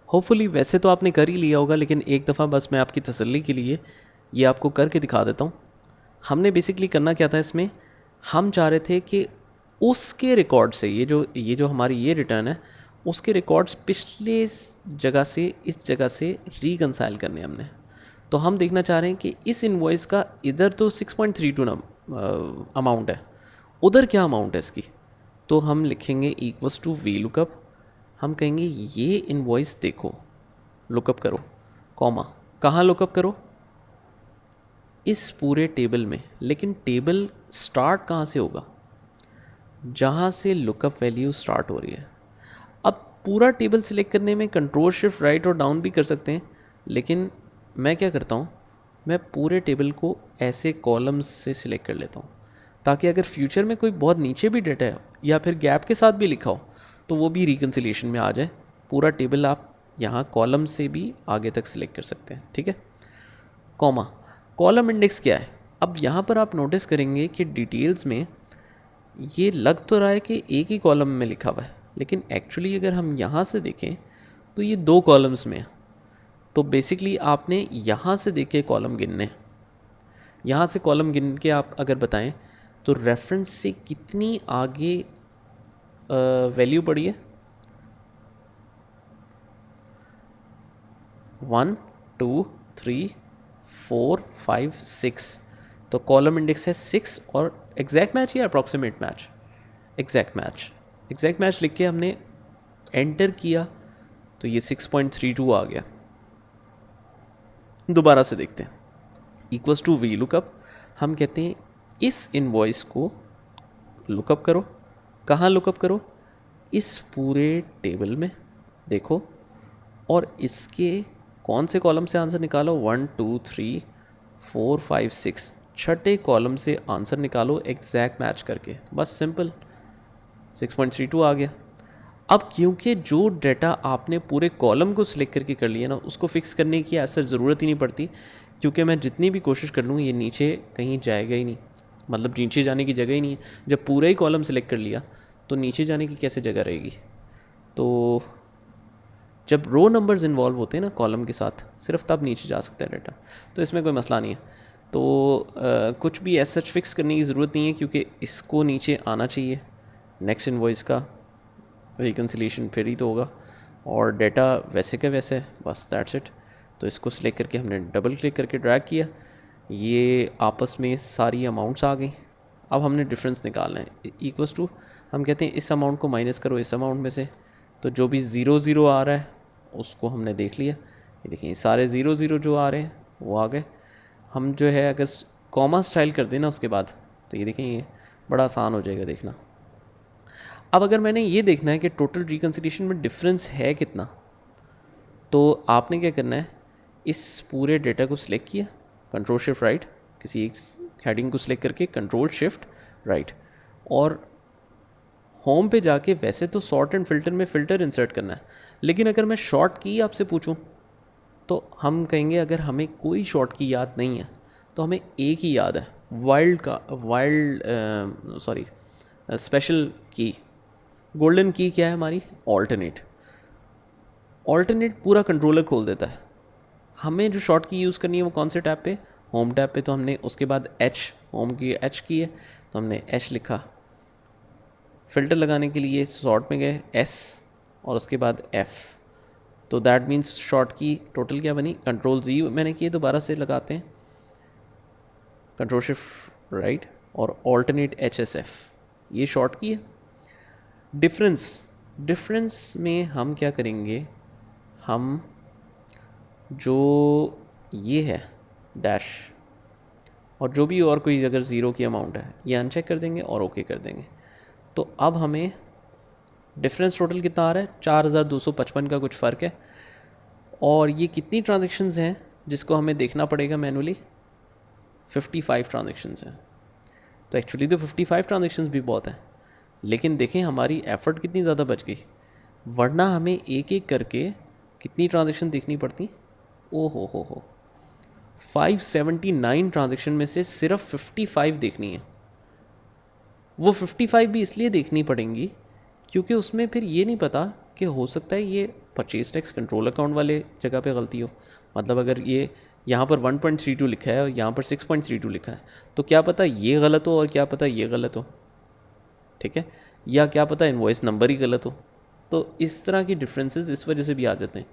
Hopefully वैसे तो आपने कर ही लिया होगा, लेकिन एक दफ़ा बस मैं आपकी तसल्ली के लिए ये आपको करके दिखा देता हूँ। हमने बेसिकली करना क्या था इसमें, हम चाह रहे थे कि उसके रिकॉर्ड से ये जो हमारी ये रिटर्न है, उसके रिकॉर्ड्स पिछले जगह से इस जगह से रिकंसाइल करने हमने। तो हम देखना चाह रहे हैं कि इस इनवॉइस का इधर तो 6.32 अमाउंट है, उधर क्या अमाउंट है इसकी। तो हम लिखेंगे इक्वल्स टू वी लुकअप। हम कहेंगे ये इनवॉइस देखो, लुकअप करो, कॉमा, कहाँ लुकअप करो, इस पूरे टेबल में। लेकिन टेबल स्टार्ट कहाँ से होगा, जहाँ से लुकअप वैल्यू स्टार्ट हो रही है। अब पूरा टेबल सिलेक्ट करने में कंट्रोल शिफ्ट राइट और डाउन भी कर सकते हैं, लेकिन मैं क्या करता हूँ, मैं पूरे टेबल को ऐसे कॉलम्स से सिलेक्ट कर लेता हूँ, ताकि अगर फ्यूचर में कोई बहुत नीचे भी डेटा है या फिर गैप के साथ भी लिखा हो तो वो भी रिकन्सिलिएशन में आ जाए। पूरा टेबल आप यहाँ कॉलम से भी आगे तक सिलेक्ट कर सकते हैं, ठीक है। कॉमा, कॉलम इंडेक्स क्या है। अब यहाँ पर आप नोटिस करेंगे कि डिटेल्स में ये लग तो रहा है कि एक ही कॉलम में लिखा हुआ है, लेकिन एक्चुअली अगर हम यहाँ से देखें तो ये 2 कॉलम्स में है। तो बेसिकली आपने यहाँ से देख के कॉलम गिनने, यहाँ से कॉलम गिन के आप अगर बताएं तो रेफरेंस से कितनी आगे वैल्यू पड़ी है, 1 2 3 4 5 6। तो कॉलम इंडेक्स है 6 और एग्जैक्ट मैच या अप्रॉक्सीमेट मैच, एग्जैक्ट मैच लिख के हमने एंटर किया तो ये 6.32 आ गया। दोबारा से देखते हैं, इक्वल्स टू वी लुकअप। हम कहते हैं इस इनवॉइस को लुकअप करो, कहाँ लुकअप करो, इस पूरे टेबल में देखो, और इसके कौन से कॉलम से आंसर निकालो, 1 2 3 4 5 6, छठे कॉलम से आंसर निकालो एग्जैक्ट मैच करके, बस सिंपल 6.32 आ गया। अब क्योंकि जो डाटा आपने पूरे कॉलम को सिलेक्ट करके कर लिया ना, उसको फिक्स करने की ऐसा ज़रूरत ही नहीं पड़ती, क्योंकि मैं जितनी भी कोशिश कर लूँ ये नीचे कहीं जाएगा ही नहीं, मतलब नीचे जाने की जगह ही नहीं है। जब पूरा ही कॉलम सिलेक्ट कर लिया तो नीचे जाने की कैसे जगह रहेगी। तो जब रो नंबर्स इन्वॉल्व होते हैं ना कॉलम के साथ, सिर्फ तब नीचे जा सकता है डाटा, तो इसमें कोई मसला नहीं है। तो कुछ भी ऐसा सच फिक्स करने की ज़रूरत नहीं है, क्योंकि इसको नीचे आना चाहिए नेक्स्ट इनवॉइस का रिकन्सिलिएशन फिर ही तो होगा, और डाटा वैसे का वैसे है, बस दैट्स इट। तो इसको सिलेक्ट करके हमने डबल क्लिक करके ड्रैग किया, ये आपस में सारी अमाउंट्स आ गई। अब हमने डिफरेंस निकालना है, इक्वल्स टू, हम कहते हैं इस अमाउंट को माइनस करो इस अमाउंट में से, तो जो भी 0 0 आ रहा है उसको हमने देख लिया। ये देखिए सारे 0 0 जो आ रहे हैं वो आ गए। हम जो है अगर कॉमा स्टाइल कर देना उसके बाद, तो ये देखें ये बड़ा आसान हो जाएगा देखना। अब अगर मैंने ये देखना है कि टोटल रिकन्सिलिएशन में डिफरेंस है कितना, तो आपने क्या करना है, इस पूरे डेटा को सिलेक्ट किया, कंट्रोल शिफ्ट राइट, किसी एक हेडिंग को सिलेक्ट करके कंट्रोल शिफ्ट राइट, और होम पे जाके वैसे तो सॉर्ट एंड फिल्टर में फ़िल्टर इंसर्ट करना है, लेकिन अगर मैं शॉर्ट की आपसे पूछूं तो हम कहेंगे अगर हमें कोई शॉर्ट की याद नहीं है तो हमें एक ही याद है, स्पेशल की, गोल्डन की क्या है हमारी, ऑल्टरनेट। ऑल्टरनेट पूरा कंट्रोलर खोल देता है। हमें जो शॉर्ट की यूज़ करनी है वो कौन से टैब पे, होम टैब पे। तो हमने उसके बाद एच, होम की एच की है तो हमने एच लिखा। फ़िल्टर लगाने के लिए शॉर्ट में गए एस और उसके बाद एफ़, तो दैट मीन्स शॉर्ट की टोटल क्या बनी, कंट्रोल जी मैंने किए, दोबारा से लगाते हैं कंट्रोल शिफ्ट राइट और ऑल्टरनेट एच एस एफ, ये शॉर्ट की है। डिफरेंस में हम क्या करेंगे, हम जो ये है डैश और जो भी और कोई अगर ज़ीरो की अमाउंट है ये अनचेक कर देंगे और ओके कर देंगे। तो अब हमें डिफरेंस टोटल कितना आ रहा है, 4255 का कुछ फ़र्क है। और ये कितनी ट्रांजेक्शन्स हैं जिसको हमें देखना पड़ेगा मैनुअली, 55 ट्रांजेक्शन्स हैं। तो एक्चुअली तो 55 ट्रांजेक्शन्स भी बहुत हैं, लेकिन देखें हमारी एफ़र्ट कितनी ज़्यादा बच गई, वरना हमें एक एक करके कितनी ट्रांजेक्शन देखनी पड़ती। ओ हो 579 ट्रांजेक्शन में से सिर्फ 55 देखनी है। वो 55 भी इसलिए देखनी पड़ेंगी क्योंकि उसमें फिर ये नहीं पता कि हो सकता है ये परचेज टैक्स कंट्रोल अकाउंट वाले जगह पे गलती हो। मतलब अगर ये यहाँ पर 1.32 लिखा है और यहाँ पर 6.32 लिखा है, तो क्या पता ये गलत हो और क्या पता ये गलत हो, ठीक है, या क्या पता इनवॉइस नंबर ही गलत हो। तो इस तरह की डिफरेंसेस इस वजह से भी आ जाते हैं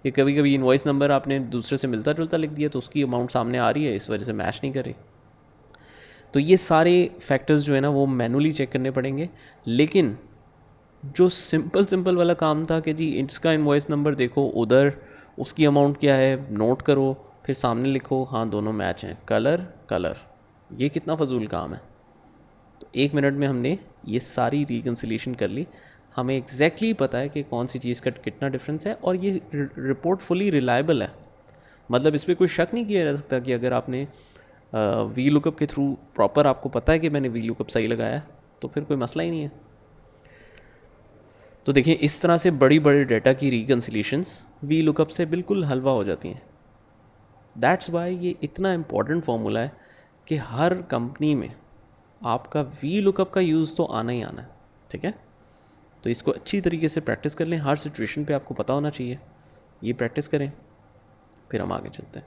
कि कभी कभी इनवॉइस नंबर आपने दूसरे से मिलता जुलता लिख दिया तो उसकी अमाउंट सामने आ रही है, इस वजह से मैच नहीं करे। तो ये सारे फैक्टर्स जो है ना वो मैनुअली चेक करने पड़ेंगे। लेकिन जो सिंपल वाला काम था कि जी इसका इनवॉइस नंबर देखो, उधर उसकी अमाउंट क्या है नोट करो, फिर सामने लिखो हाँ दोनों मैच हैं, कलर कलर, ये कितना फजूल काम है। तो 1 मिनट में हमने ये सारी रिकन्सिलेशन कर ली, हमें एग्जैक्टली पता है कि कौन सी चीज़ का कितना डिफरेंस है, और ये रिपोर्ट फुली रिलायबल है। मतलब इस पर कोई शक नहीं किया जा सकता कि अगर आपने वी लुकअप के थ्रू प्रॉपर आपको पता है कि मैंने वी लुकअप सही लगाया है, तो फिर कोई मसला ही नहीं है। तो देखिए इस तरह से बड़ी बड़े डाटा की रिकन्सिलेशंस वी लुकअप से बिल्कुल हलवा हो जाती हैं। दैट्स वाई ये इतना इम्पॉर्टेंट फार्मूला है कि हर कंपनी में आपका वी लुकअप का यूज़ तो आना ही आना है, ठीक है। तो इसको अच्छी तरीके से प्रैक्टिस कर लें, हर सिचुएशन पे आपको पता होना चाहिए। ये प्रैक्टिस करें, फिर हम आगे चलते हैं।